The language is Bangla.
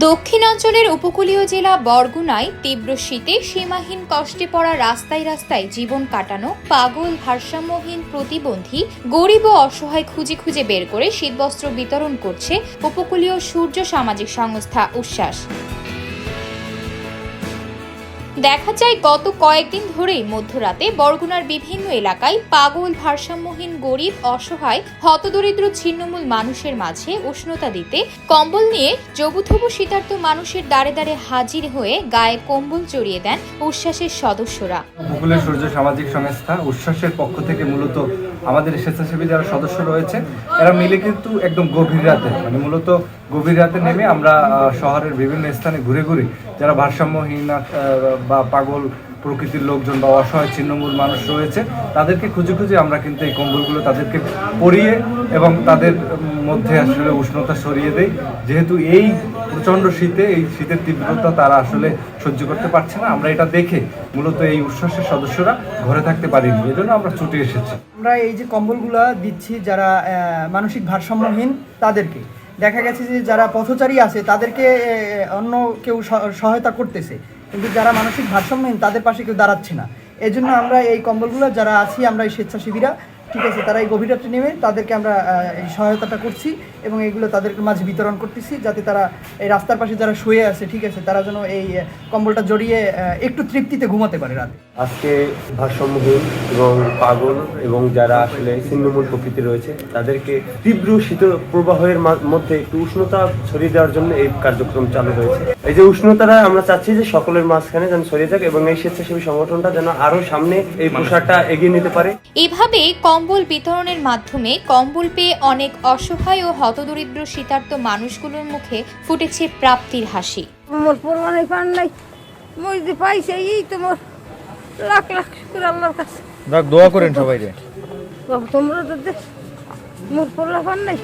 দক্ষিণাঞ্চলের উপকূলীয় জেলা বরগুনায় তীব্র শীতে সীমাহীন কষ্টে পড়া রাস্তায় রাস্তায় জীবন কাটানো পাগল ভারসাম্যহীন প্রতিবন্ধী গরিব ও অসহায় খুঁজে খুঁজে বের করে শীতবস্ত্র বিতরণ করছে উপকূলীয় সূর্য সামাজিক সংস্থা উচ্ছ্বাস। দেখা যায় গত কয়েকদিন ধরেই মধ্যরাতে বরগুনার বিভিন্ন এলাকায় পাগল ভারসাম্যহীন গরিব অসহায় হতদরিদ্র ছিন্নমূল মানুষের মাঝে উষ্ণতা দিতে কম্বল নিয়ে জবুথবু শীতার্ত মানুষের দাঁড়ে দাঁড়ে হাজির হয়ে গায়ে কম্বল জড়িয়ে দেন উচ্ছ্বাসের সদস্যরা। উপকূলীয় সূর্য সামাজিক সংস্থা উচ্ছ্বাসের পক্ষ থেকে মূলত আমাদের স্বেচ্ছাসেবী যারা সদস্য রয়েছে এরা মিলে কিন্তু একদম গভীর রাতে মূলত গভীর রাতে নেমে আমরা শহরের বিভিন্ন স্থানে ঘুরে ঘুরে যারা ভারসাম্যহীন বা পাগল প্রকৃতির লোকজন বা অসহায় ছিন্নমূল মানুষ রয়েছে তাদেরকে খুঁজে খুঁজে আমরা কিন্তু এই কম্বলগুলো তাদেরকে পরিয়ে এবং তাদের মধ্যে আসলে উষ্ণতা সরিয়ে দেই। যেহেতু এই প্রচণ্ড শীতে এই শীতের তীব্রতা তারা আসলে সহ্য করতে পারছে না, আমরা এটা দেখে মূলত এই উচ্ছ্বাসের সদস্যরা ঘরে থাকতে পারিনি, এজন্য আমরা ছুটে এসেছি। আমরা এই যে কম্বলগুলো দিচ্ছি যারা মানসিক ভারসাম্যহীন তাদেরকে, দেখা গেছে যে যারা পথচারী আছে তাদেরকে অন্য কেউ সহায়তা করতেছে, কিন্তু যারা মানসিক ভারসাম্যহীন তাদের পাশে কেউ দাঁড়াচ্ছে না। এই জন্য আমরা এই কম্বলগুলো যারা আছি আমরা এই স্বেচ্ছাসেবীরা, ঠিক আছে, তারা এই গভীর রাতে নেমে তাদেরকে আমরা এই সহায়তাটা করছি এবং এইগুলো তাদের মাঝে বিতরণ করতেছি, যাতে তারা এই রাস্তার পাশে যারা শুয়ে আছে, ঠিক আছে, তারা যেন এই কম্বলটা জড়িয়ে একটু তৃপ্তিতে ঘুমাতে পারে রাতে। আজকে ভারসাম্যহীন এবং পাগল এবং যারা আসলে ছিন্নমূল প্রকৃতি রয়েছে তাদেরকে তীব্র শীত প্রবাহের মধ্যে একটু উষ্ণতা ছড়িয়ে দেওয়ার জন্য এই কার্যক্রম চালু হয়েছে। এই যে উষ্ণতাটা আমরা চাচ্ছি যে সকলের মাঝখানে যেন ছড়িয়ে যাক এবং এই স্বেচ্ছাসেবী সংগঠনটা যেন আরো সামনে এই প্রসারটা এগিয়ে নিতে পারে। এভাবে কম্বল বিতরণের মাধ্যমে কম্বল পেয়ে অনেক অসহায় ও হতদরিদ্র শীতার্ত মানুষগুলোর মুখে ফুটেছে প্রাপ্তির হাসি। মোর পরমানে পান নাই, মই যে পাইছে এই তো মোর লাখ লাখ শুকর আল্লাহর কাছে। দোয়া করেন সবাই রে। তোমরা তো মোর পরলা পান নাই।